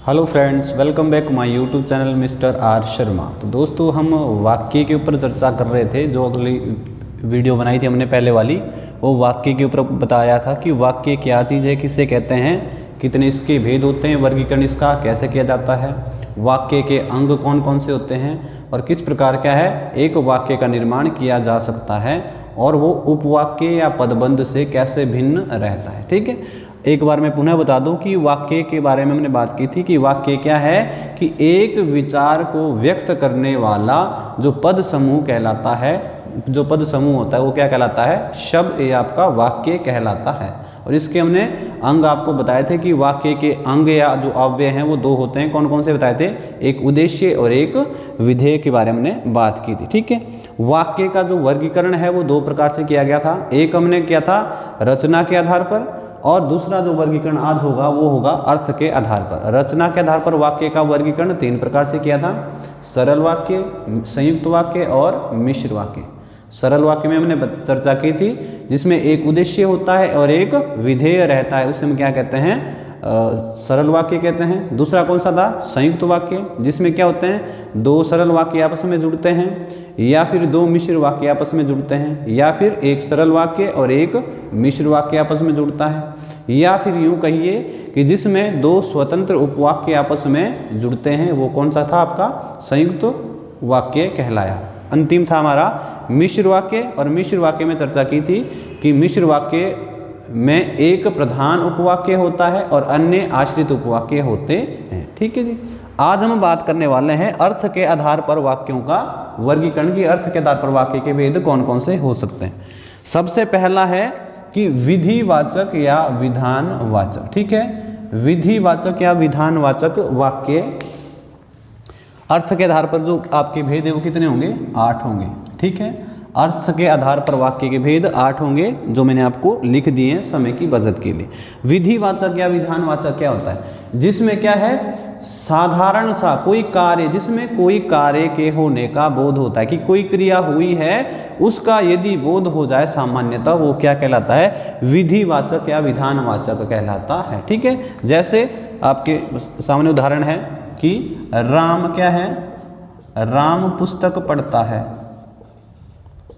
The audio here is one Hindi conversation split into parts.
Hello friends, welcome back my YouTube channel mister R Sharma. तो दोस्तों, हम वाक्य के ऊपर चर्चा कर रहे थे। जो अगली वीडियो बनाई थी हमने पहले वाली, वो वाक्य के ऊपर बताया था कि वाक्य क्या चीज़ है, किसे कहते हैं, कितने इसके भेद होते हैं, वर्गीकरण इसका कैसे किया जाता है, वाक्य के अंग कौन कौन से होते हैं और किस प्रकार क्या है एक वाक्य का निर्माण किया जा सकता है और वो उपवाक्य या पदबंध से कैसे भिन्न रहता है। ठीक है, एक बार मैं पुनः बता दूं कि वाक्य के बारे में हमने बात की थी कि वाक्य क्या है कि एक विचार को व्यक्त करने वाला जो पद समूह कहलाता है, जो पद समूह होता है वो क्या कहलाता है, शब्द, ये आपका वाक्य कहलाता है। और इसके हमने अंग आपको बताए थे कि वाक्य के अंग या जो अव्यय हैं वो दो होते हैं। कौन कौन से बताए थे? एक उद्देश्य और एक विधेय के बारे में हमने बात की थी। ठीक है, वाक्य का जो वर्गीकरण है वो दो प्रकार से किया गया था। एक हमने किया था रचना के आधार पर, और दूसरा जो वर्गीकरण आज होगा वो होगा अर्थ के आधार पर। रचना के आधार पर वाक्य का वर्गीकरण तीन प्रकार से किया था: सरल वाक्य, संयुक्त वाक्य और मिश्र वाक्य। सरल वाक्य में हमने चर्चा की थी जिसमें एक उद्देश्य होता है और एक विधेय रहता है, उसे हम क्या कहते हैं, सरल वाक्य कहते हैं। दूसरा कौन सा था? संयुक्त वाक्य, जिसमें क्या होते हैं, दो सरल वाक्य आपस में जुड़ते हैं या फिर दो मिश्र वाक्य आपस में जुड़ते हैं, या फिर एक सरल वाक्य और एक मिश्र वाक्य आपस में जुड़ता है, या फिर यूं कहिए कि जिसमें दो स्वतंत्र उपवाक्य आपस में जुड़ते हैं। वो कौन सा था आपका? संयुक्त वाक्य कहलाया। अंतिम था हमारा मिश्र वाक्य, और मिश्र वाक्य में चर्चा की थी कि मिश्र वाक्य में एक प्रधान उपवाक्य होता है और अन्य आश्रित उपवाक्य होते हैं। ठीक है जी, आज हम बात करने वाले हैं अर्थ के आधार पर वाक्यों का वर्गीकरण की। अर्थ के आधार पर वाक्य के भेद कौन कौन से हो सकते हैं। सबसे पहला है कि विधिवाचक या विधानवाचक। ठीक है, विधिवाचक या विधानवाचक वाक्य अर्थ के आधार पर जो आपके भेद है वो कितने होंगे? 8 होंगे। ठीक है, अर्थ के आधार पर वाक्य के भेद 8 होंगे, जो मैंने आपको लिख दिए हैं समय की बचत के लिए। विधिवाचक या विधानवाचक क्या होता है? जिसमें क्या है, साधारण सा कोई कार्य, जिसमें कोई कार्य के होने का बोध होता है कि कोई क्रिया हुई है, उसका यदि बोध हो जाए सामान्यतः, वो क्या कहलाता है? विधिवाचक या विधानवाचक कहलाता है। ठीक है, जैसे आपके सामने उदाहरण है कि राम क्या है, राम पुस्तक पढ़ता है,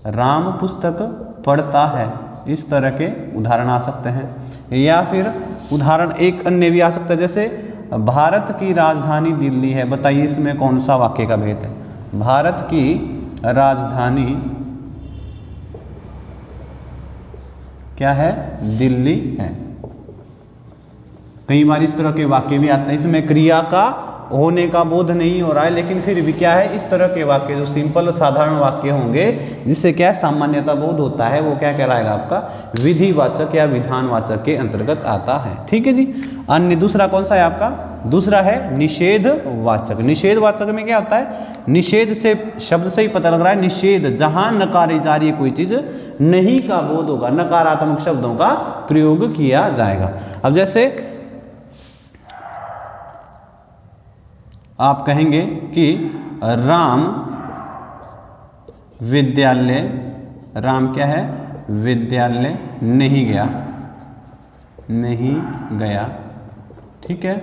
राम पुस्तक पढ़ता है। इस तरह के उदाहरण आ सकते हैं। या फिर उदाहरण एक अन्य भी आ सकता है, जैसे भारत की राजधानी दिल्ली है। बताइए इसमें कौन सा वाक्य का भेद है? भारत की राजधानी क्या है? दिल्ली है। कई बार इस तरह के वाक्य भी आते हैं, इसमें क्रिया का होने का बोध नहीं हो रहा है, लेकिन फिर भी क्या है, इस तरह के वाक्य जो सिंपल साधारण वाक्य होंगे जिससे क्या सामान्यता बोध होता है, वो क्या कहलाएगा? आपका विधिवाचक या विधानवाचक के अंतर्गत आता है। ठीक है जी। अन्य दूसरा कौन सा है आपका? दूसरा है निषेधवाचक। निषेधवाचक में क्या होता है? निषेध से शब्द से ही पता लग रहा है, निषेध, जहां नकारी जा रही है कोई चीज, नहीं का बोध होगा, नकारात्मक शब्दों का प्रयोग किया जाएगा। अब जैसे आप कहेंगे कि राम विद्यालय, राम क्या है? विद्यालय नहीं गया, नहीं गया। ठीक है,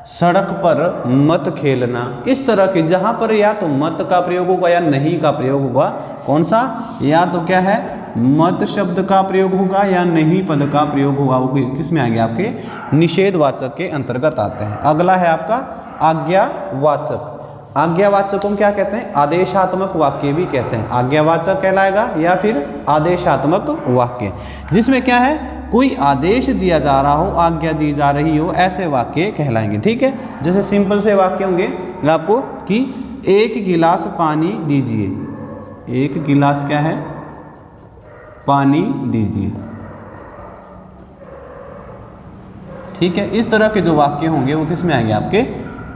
सड़क पर मत खेलना। इस तरह के जहां पर या तो मत का प्रयोग होगा या नहीं का प्रयोग होगा। कौन सा? या तो क्या है, मत शब्द का प्रयोग होगा या नहीं पद का प्रयोग होगा। वो किस में आएंगे? आपके निषेधवाचक के अंतर्गत आते हैं। अगला है आपका आज्ञावाचक। आज्ञावाचक को क्या कहते हैं? आदेशात्मक वाक्य भी कहते हैं। आज्ञावाचक कहलाएगा या फिर आदेशात्मक वाक्य, जिसमें क्या है, कोई आदेश दिया जा रहा हो, आज्ञा दी जा रही हो, ऐसे वाक्य कहलाएंगे। ठीक है, जैसे सिंपल से वाक्य होंगे आपको कि एक गिलास पानी दीजिए। एक गिलास क्या है? पानी दीजिए। ठीक है, इस तरह के जो वाक्य होंगे वो किस में आएंगे? आपके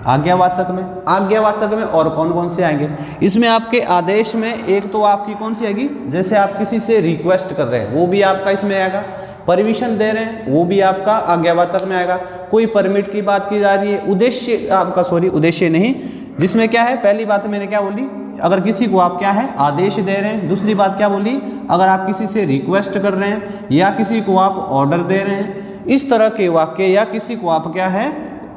आज्ञावाचक में। आज्ञावाचक में और कौन कौन से आएंगे? इसमें आपके आदेश में एक तो आपकी कौन सी आएगी, जैसे आप किसी से रिक्वेस्ट कर रहे हैं वो भी आपका इसमें आएगा। परमिशन दे रहे हैं वो भी आपका आज्ञावाचक में आएगा। कोई परमिट की बात की जा रही है, उद्देश्य आपका, सॉरी उद्देश्य नहीं, जिसमें क्या है, पहली बात मैंने क्या बोली, अगर किसी को आप क्या है आदेश दे रहे हैं। दूसरी बात क्या बोली, अगर आप किसी से रिक्वेस्ट कर रहे हैं या किसी को आप ऑर्डर दे रहे हैं, इस तरह के वाक्य या किसी को आप क्या है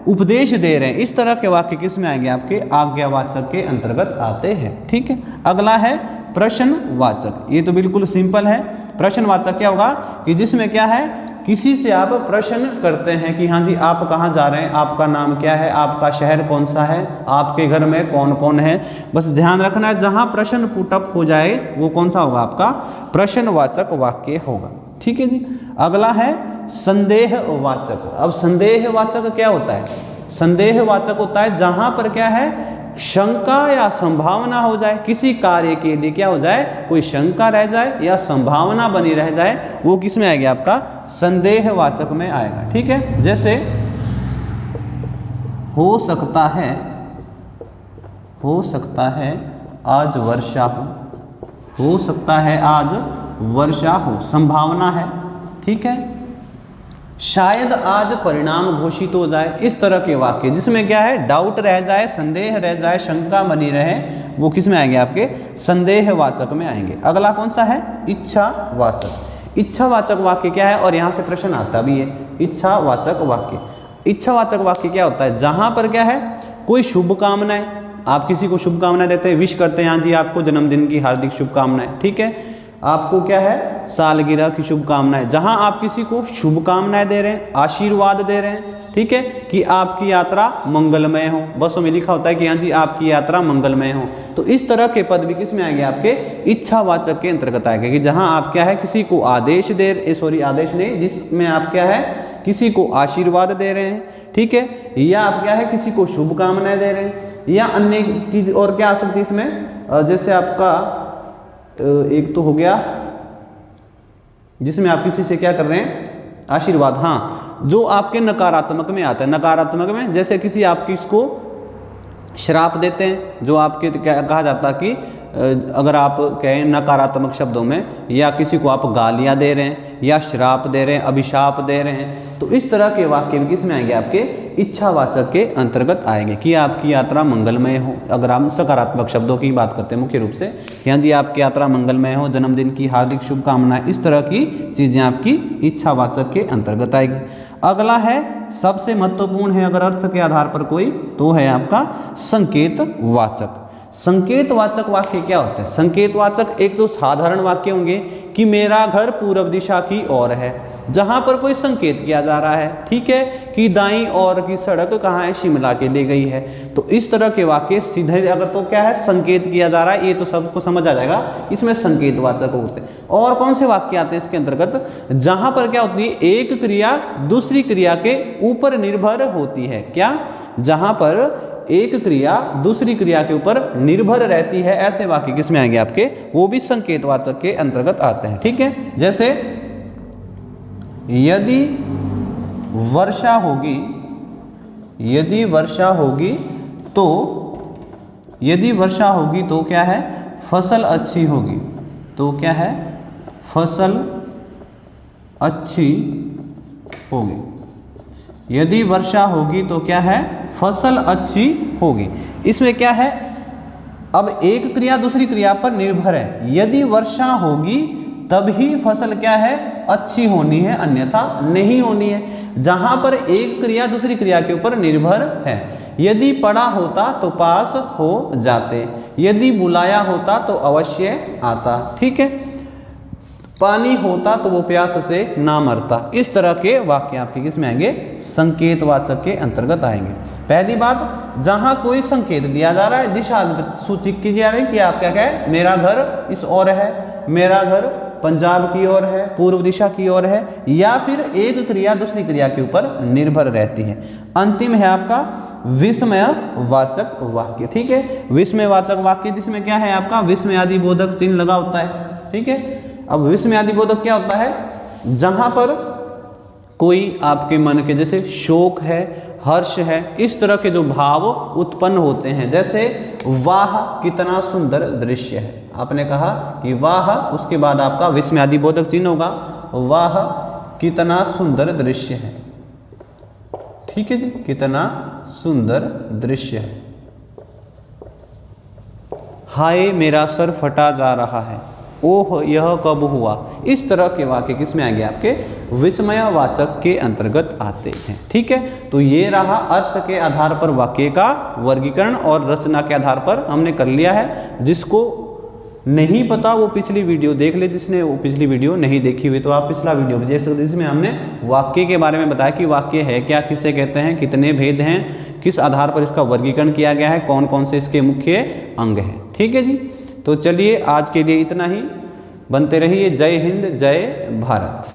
उपदेश दे रहे हैं, इस तरह के वाक्य किस में आएंगे आपके आज्ञावाचक के अंतर्गत आते हैं। ठीक है, अगला है प्रश्नवाचक। ये तो बिल्कुल सिंपल है। प्रश्नवाचक क्या होगा कि जिसमें क्या है किसी से आप प्रश्न करते हैं कि हाँ जी आप कहाँ जा रहे हैं, आपका नाम क्या है, आपका शहर कौन सा है, आपके घर में कौन कौन है। बस ध्यान रखना है जहाँ प्रश्न पुटअप हो जाए वो कौन सा होगा आपका प्रश्नवाचक वाक्य होगा। ठीक है जी। अगला है संदेहवाचक। अब संदेहवाचक क्या होता है? संदेहवाचक होता है जहां पर क्या है शंका या संभावना हो जाए, किसी कार्य के लिए क्या हो जाए कोई शंका रह जाए या संभावना बनी रह जाए, वो किस में आएगा आपका संदेहवाचक में आएगा। ठीक है, जैसे हो सकता है आज वर्षा हो सकता है आज वर्षा हो, संभावना है। ठीक है, शायद आज परिणाम घोषित हो जाए, इस तरह के वाक्य जिसमें क्या है डाउट रह जाए, संदेह रह जाए, शंका बनी रहे, वो किस में आएंगे आपके संदेहवाचक में आएंगे। अगला कौन सा है इच्छावाचक। इच्छावाचक वाक्य क्या है और यहाँ से प्रश्न आता भी है। इच्छावाचक वाक्य क्या होता है? जहां पर क्या है कोई शुभकामनाएं, आप किसी को शुभकामनाएं देते हैं, विश करते हैं हाँ जी आपको जन्मदिन की हार्दिक शुभकामनाएं। ठीक है, आपको क्या है सालगिरह की शुभकामनाएं, जहां आप किसी को शुभकामनाएं दे रहे हैं, आशीर्वाद दे रहे हैं। ठीक है, कि आपकी यात्रा मंगलमय हो, बसों में लिखा होता है कि हाँ जी आपकी यात्रा मंगलमय हो। तो इस तरह के पद भी किस में आएंगे आपके इच्छावाचक के अंतर्गत आएंगे कि जहां आप क्या है किसी को आदेश नहीं, जिसमें आप क्या है किसी को आशीर्वाद दे रहे हैं। ठीक है, या आप क्या है किसी को शुभकामनाएं दे रहे हैं, या अन्य चीज और क्या आ सकती है इसमें, जैसे आपका एक तो हो गया जिसमें आप किसी से क्या कर रहे हैं आशीर्वाद। हाँ, जो आपके नकारात्मक में आता है, नकारात्मक में जैसे किसी आप किसको श्राप देते हैं, जो आपके कहा जाता है कि अगर आप कहें नकारात्मक शब्दों में, या किसी को आप गालियां दे रहे हैं या श्राप दे रहे हैं, अभिशाप दे रहे हैं, तो इस तरह के वाक्य भी किस में आएंगे आपके इच्छावाचक के अंतर्गत आएंगे कि आपकी यात्रा मंगलमय हो। अगर हम सकारात्मक शब्दों की बात करते हैं मुख्य रूप से, हाँ जी आपकी यात्रा मंगलमय हो, जन्मदिन की हार्दिक शुभकामनाएं, इस तरह की चीजें आपकी इच्छावाचक के अंतर्गत आएगी। अगला है सबसे महत्वपूर्ण है अगर अर्थ के आधार पर कोई, तो है आपका संकेतवाचक। संकेतवाचक वाक्य क्या होते हैं? संकेतवाचक एक तो साधारण वाक्य होंगे कि मेरा घर पूर्व दिशा की ओर है, जहां पर कोई संकेत किया जा रहा है। ठीक है, कि दाईं ओर की सड़क कहाँ है, शिमला के ले गई है। तो इस तरह के वाक्य सीधे अगर तो क्या है संकेत किया जा रहा है, ये तो सबको समझ आ जाएगा, इसमें संकेतवाचक होते हैं। और कौन से वाक्य आते हैं इसके अंतर्गत? जहां पर क्या होती है एक क्रिया दूसरी क्रिया के ऊपर निर्भर होती है। क्या? जहां पर एक क्रिया दूसरी क्रिया के ऊपर निर्भर रहती है, ऐसे वाक्य किसमें आएंगे आपके, वो भी संकेतवाचक के अंतर्गत आते हैं। ठीक है, जैसे यदि वर्षा होगी तो क्या है फसल अच्छी होगी, तो क्या है फसल अच्छी होगी। यदि वर्षा होगी तो क्या है फसल अच्छी होगी। इसमें क्या है अब एक क्रिया दूसरी क्रिया पर निर्भर है। यदि वर्षा होगी तभी फसल क्या है अच्छी होनी है, अन्यथा नहीं होनी है। जहां पर एक क्रिया दूसरी क्रिया के ऊपर निर्भर है। यदि पढ़ा होता तो पास हो जाते, यदि बुलाया होता तो अवश्य आता। ठीक है, पानी होता तो वो प्यास से ना मरता। इस तरह के वाक्य आपके किसमें आएंगे संकेतवाचक के अंतर्गत आएंगे। पहली बात, जहां कोई संकेत दिया जा रहा है, दिशा सूचित की जा रही है कि आप क्या कहें मेरा घर इस ओर है, मेरा घर पंजाब की ओर है, पूर्व दिशा की ओर है, या फिर एक क्रिया दूसरी क्रिया के ऊपर निर्भर रहती है। अंतिम है आपका विस्मयवाचक वाक्य। ठीक है, विस्मयवाचक वाक्य जिसमें क्या है आपका विस्मयादि बोधक चिन्ह लगा होता है। ठीक है, अब विस्मयादि बोधक क्या होता है? जहां पर कोई आपके मन के जैसे शोक है, हर्ष है, इस तरह के जो भाव उत्पन्न होते हैं, जैसे वाह कितना सुंदर दृश्य है, आपने कहा कि वाह, उसके बाद आपका विस्मयादि बोधक चिन्ह होगा वाह कितना सुंदर दृश्य है। ठीक है जी, कितना सुंदर दृश्य है। हाय मेरा सर फटा जा रहा है, ओह यह कब हुआ, इस तरह के वाक्य किस में आएंगे, आपके विस्मयवाचक के अंतर्गत आते हैं। ठीक है, तो ये रहा अर्थ के आधार पर वाक्य का वर्गीकरण और रचना के आधार पर हमने कर लिया है। जिसको नहीं पता वो पिछली वीडियो देख ले, जिसने वो पिछली वीडियो नहीं देखी हुई तो आप पिछला वीडियो भी देख सकते हैं, जिसमें हमने वाक्य के बारे में बताया कि वाक्य है क्या, किसे कहते हैं, कितने भेद हैं, किस आधार पर इसका वर्गीकरण किया गया है, कौन कौन से इसके मुख्य अंग हैं। ठीक है जी, तो चलिए आज के लिए इतना ही। बनते रहिए। जय हिंद, जय भारत।